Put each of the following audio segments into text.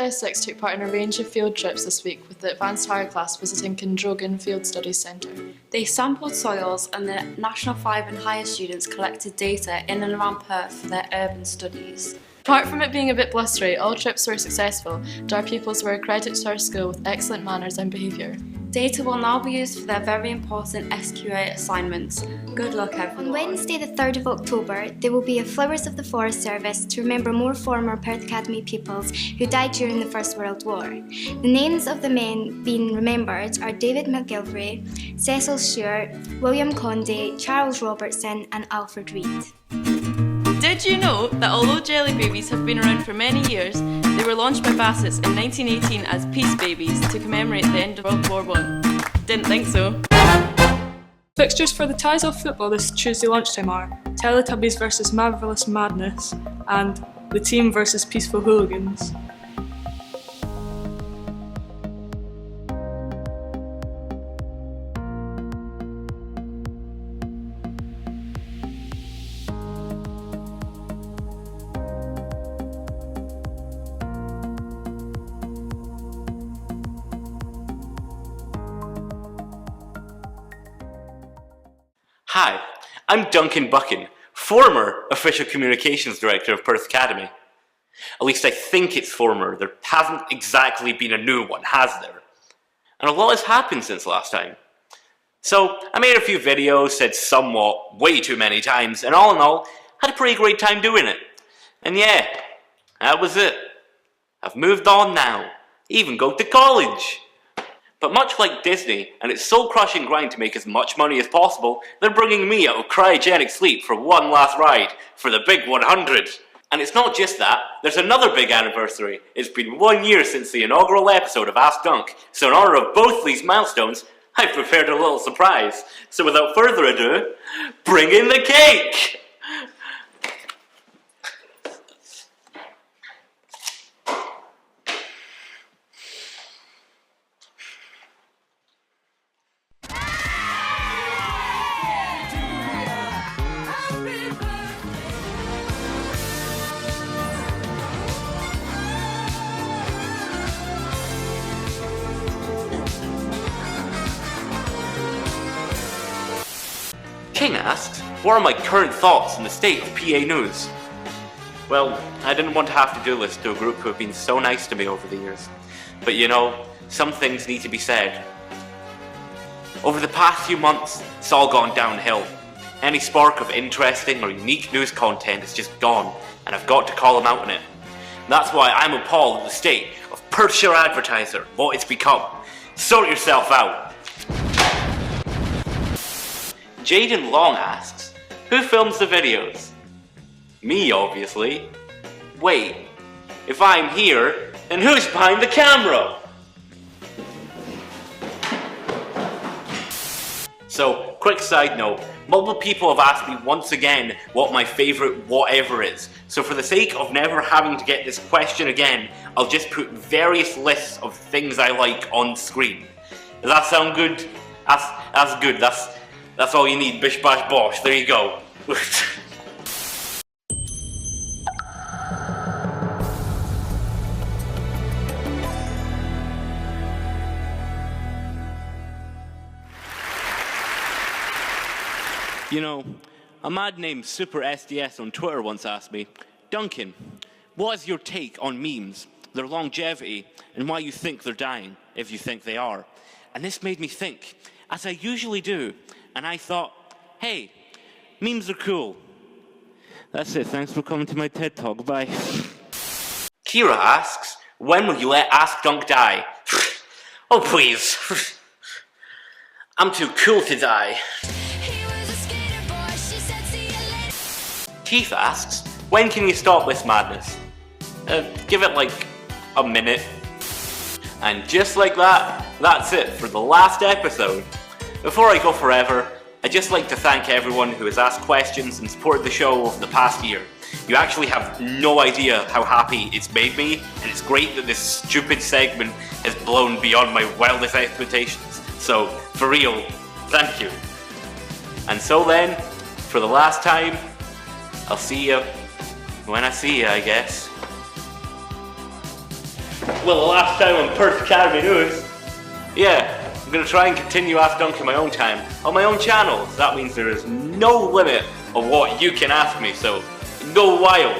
Essex took part in a range of field trips this week with the Advanced Higher class visiting Kindrogan Field Studies Centre. They sampled soils and the National 5 and higher students collected data in and around Perth for their urban studies. Apart from it being a bit blustery, all trips were successful and our pupils were a credit to our school with excellent manners and behaviour. Data will now be used for their very important SQA assignments. Good luck, everyone. On Wednesday the 3rd of October, there will be a Flowers of the Forest service to remember more former Perth Academy pupils who died during the First World War. The names of the men being remembered are David McGilvray, Cecil Stewart, William Condé, Charles Robertson and Alfred Reed. Did you know that although jelly babies have been around for many years, they were launched by Bassett's in 1918 as Peace Babies to commemorate the end of World War I? Didn't think so. Fixtures for the Ties of football this Tuesday lunchtime are Teletubbies vs Marvellous Madness and The Team vs Peaceful Hooligans. Hi, I'm Duncan Buchan, former Official Communications Director of Perth Academy. At least I think it's former. There hasn't exactly been a new one, has there? And a lot has happened since last time. So, I made a few videos, said somewhat way too many times, and all in all, had a pretty great time doing it. And yeah, that was it. I've moved on now, even go to college. But much like Disney and its soul-crushing grind to make as much money as possible, they're bringing me out of cryogenic sleep for one last ride, for the big 100. And it's not just that, there's another big anniversary. It's been 1 year since the inaugural episode of Ask Dunk, so in honor of both these milestones, I've prepared a little surprise. So without further ado, bring in the cake! King asks, what are my current thoughts on the state of PA news? Well, I didn't want to have to do this to a group who have been so nice to me over the years. But you know, some things need to be said. Over the past few months, it's all gone downhill. Any spark of interesting or unique news content is just gone, and I've got to call them out on it. That's why I'm appalled at the state of Perthshire Advertiser, what it's become. Sort yourself out. Jaden Long asks, who films the videos? Me, obviously. Wait, if I'm here, then who's behind the camera? So, quick side note, multiple people have asked me once again what my favourite whatever is. So for the sake of never having to get this question again, I'll just put various lists of things I like on screen. Does that sound good? That's good, that's all you need, bish bash bosh, there you go. You know, a mad named Super SDS on Twitter once asked me, Duncan, what is your take on memes, their longevity, and why you think they're dying, if you think they are? And this made me think, as I usually do, and I thought, hey, memes are cool. That's it, thanks for coming to my TED Talk, bye. Kira asks, when will you let Ask Dunk die? Oh please, I'm too cool to die. Keith asks, when can you stop this madness? Give it like a minute. And just like that, that's it for the last episode. Before I go forever, I'd just like to thank everyone who has asked questions and supported the show over the past year. You actually have no idea how happy it's made me, and it's great that this stupid segment has blown beyond my wildest expectations. So, for real, thank you. And so then, for the last time, I'll see you when I see you, I guess. Well, the last time on Perth Academy News. Yeah, I'm going to try and continue Ask Dunk in my own time, on my own channel. That means there is no limit of what you can ask me, so go wild.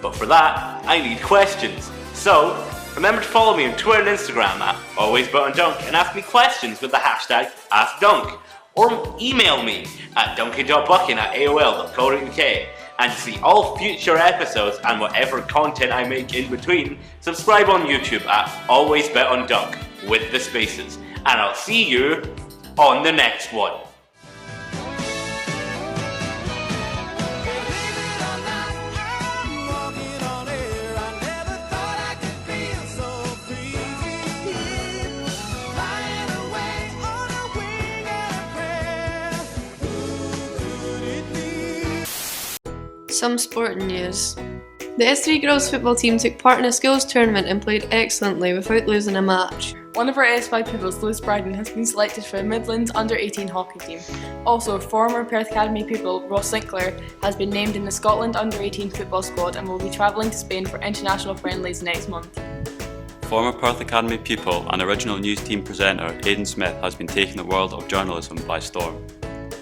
But for that, I need questions. So, remember to follow me on Twitter and Instagram at AlwaysButOnDunk and ask me questions with the hashtag AskDunk. Or email me at duncan.buckin@aol.co.uk. And to see all future episodes and whatever content I make in between, subscribe on YouTube at AlwaysBetOnDunk with the spaces. And I'll see you on the next one. Some sporting news. The S3 girls football team took part in a schools tournament and played excellently without losing a match. One of our S5 pupils, Lewis Bryden, has been selected for the Midlands under-18 hockey team. Also, former Perth Academy pupil Ross Sinclair has been named in the Scotland under-18 football squad and will be travelling to Spain for international friendlies next month. Former Perth Academy pupil and original news team presenter Aidan Smith has been taking the world of journalism by storm.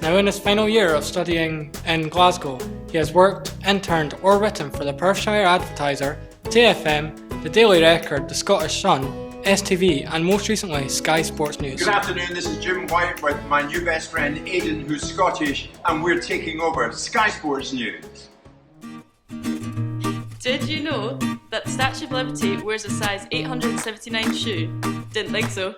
Now in his final year of studying in Glasgow, he has worked, interned or written for the Perthshire Advertiser, TFM, the Daily Record, the Scottish Sun, STV and most recently Sky Sports News. Good afternoon, this is Jim White with my new best friend Aidan, who's Scottish, and we're taking over Sky Sports News. Did you know that the Statue of Liberty wears a size 879 shoe? Didn't think so.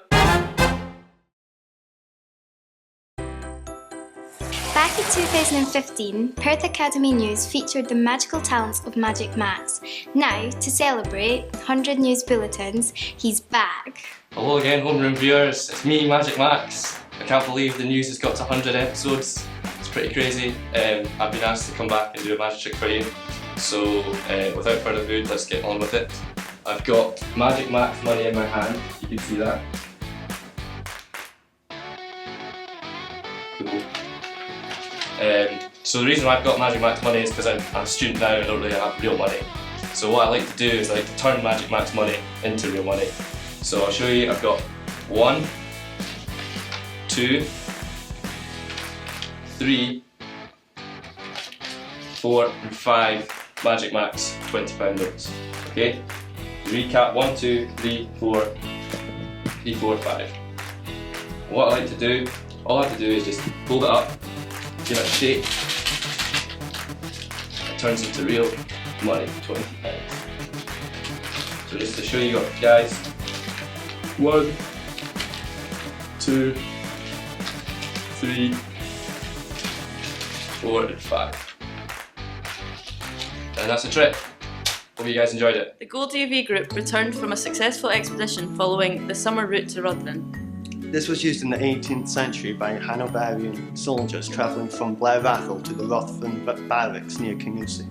Back in 2015, Perth Academy News featured the magical talents of Magic Max. Now, to celebrate 100 news bulletins, he's back. Hello again, homeroom viewers. It's me, Magic Max. I can't believe the news has got to 100 episodes. It's pretty crazy. I've been asked to come back and do a magic trick for you. So, without further ado, let's get on with it. I've got Magic Max money in my hand. You can see that. Cool. So the reason I've got Magic Max money is because I'm a student now and I don't really have real money. So what I like to do is I like to turn Magic Max money into real money. So I'll show you, I've got 1, 2, 3, 4 and 5 Magic Max £20 notes. Okay? Recap 1, 2, 3, 4, 3, 4, 5. What I like to do, all I have to do is just hold it up, give it a shake. It turns into real money, £20. So just to show you guys, 1, 2, 3, 4 and 5. And that's the trick. Hope you guys enjoyed it. The Gold TV group returned from a successful expedition following the summer route to Rutland. This was used in the 18th century by Hanoverian soldiers travelling from Blairrathel to the Ruthven barracks near Kingussie.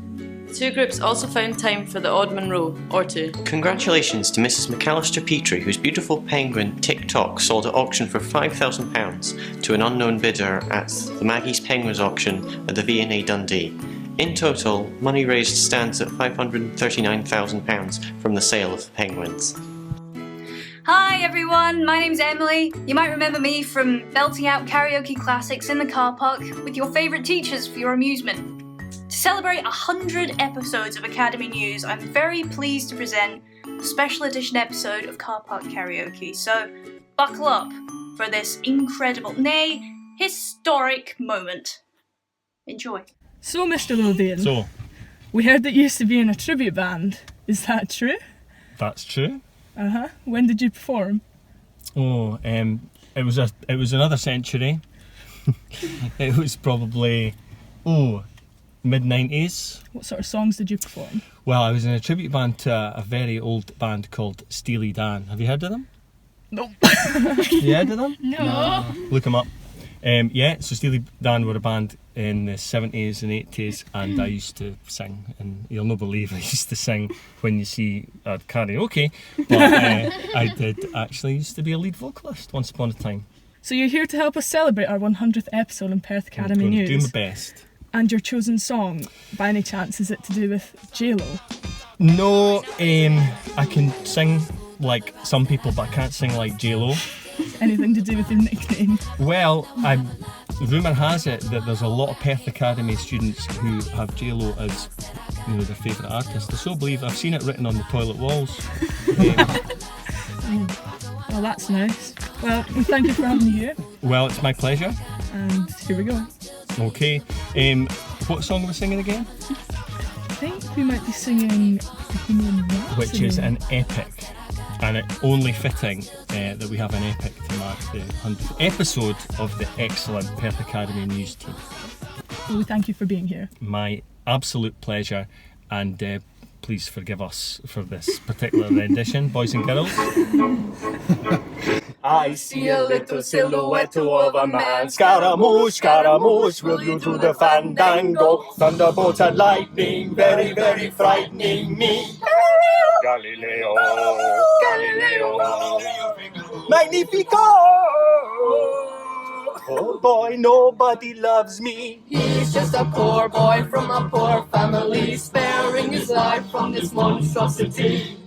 The two groups also found time for the odd Monroe, or two. Congratulations to Mrs McAllister Petrie, whose beautiful penguin TikTok sold at auction for £5,000 to an unknown bidder at the Maggie's Penguins auction at the V&A Dundee. In total, money raised stands at £539,000 from the sale of the penguins. Hi everyone, my name's Emily. You might remember me from belting out karaoke classics in the car park with your favourite teachers for your amusement. To celebrate 100 episodes of Academy News, I'm very pleased to present a special edition episode of Car Park Karaoke. So buckle up for this incredible, nay, historic moment. Enjoy. So, Mr. Lothian, we heard that you used to be in a tribute band. Is that true? That's true. When did you perform? It was another century. It was probably mid-90s. What sort of songs did you perform? Well, I was in a tribute band to a very old band called Steely Dan. Have you heard of them? No. You heard of them? No. Look them up. So Steely Dan were a band in the 70s and 80s, and I used to sing, and you'll not believe I used to sing when you see karaoke, but I did actually used to be a lead vocalist once upon a time. So you're here to help us celebrate our 100th episode in Perth Academy News. I'm going to do my best. And your chosen song, by any chance, is it to do with J-Lo? No, I can sing like some people, but I can't sing like J-Lo. Anything to do with your nickname? Well, rumour has it that there's a lot of Perth Academy students who have J-Lo as, you know, their favourite artist. I so believe I've seen it written on the toilet walls. Well, that's nice. Well, we thank you for having me here. Well, it's my pleasure. And here we go. Okay. What song are we singing again? I think we might be singing Bohemian Rhapsody. Which is an epic. And it only fitting that we have an epic to mark the 100th episode of the excellent Perth Academy News team. Well, we thank you for being here. My absolute pleasure, and please forgive us for this particular rendition, boys and girls. I see a little silhouette of a man. Scaramouche, Scaramouche, will you do the fandango? Thunderbolts and lightning, very, very frightening me. Galileo, Galileo, Magnifico! Oh boy, nobody loves me. He's just a poor boy from a poor family, sparing his life from this monstrosity.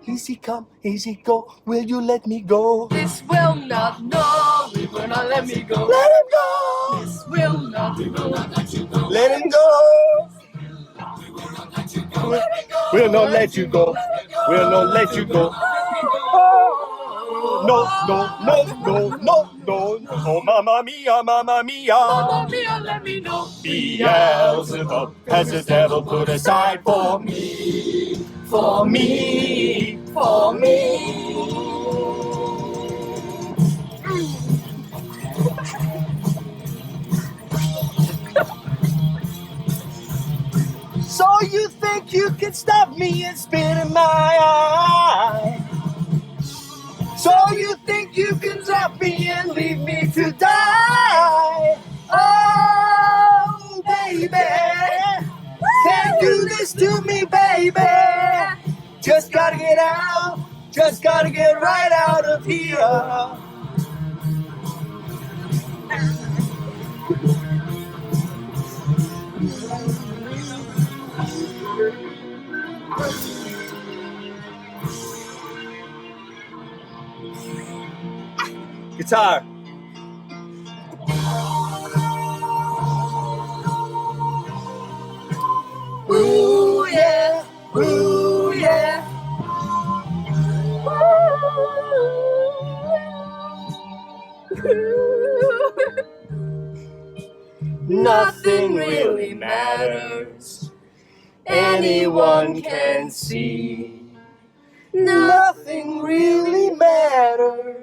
Easy come, easy go, will you let me go? This will not, no, we will not let me go. Let him go! This will not, we will not let you go. Let him go! We'll not let you go. We'll not let you go. No, no, no, no, no, no. Oh, mamma mia, mamma mia. Mamma mia, let me know. Beelzebub has the devil put aside for me. For me. For me. So you think you can stop me and spit in my eye? So you think you can drop me and leave me to die? Oh, baby, can't do this to me, baby. Just gotta get out, just gotta get right out of here. Guitar. Ooh yeah, ooh yeah. Nothing really matters. Anyone can see. Nothing really matters.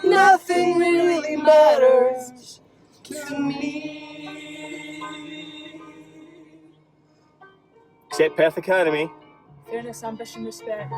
Nothing really matters to me. Except Perth Academy. Fairness, ambition, respect.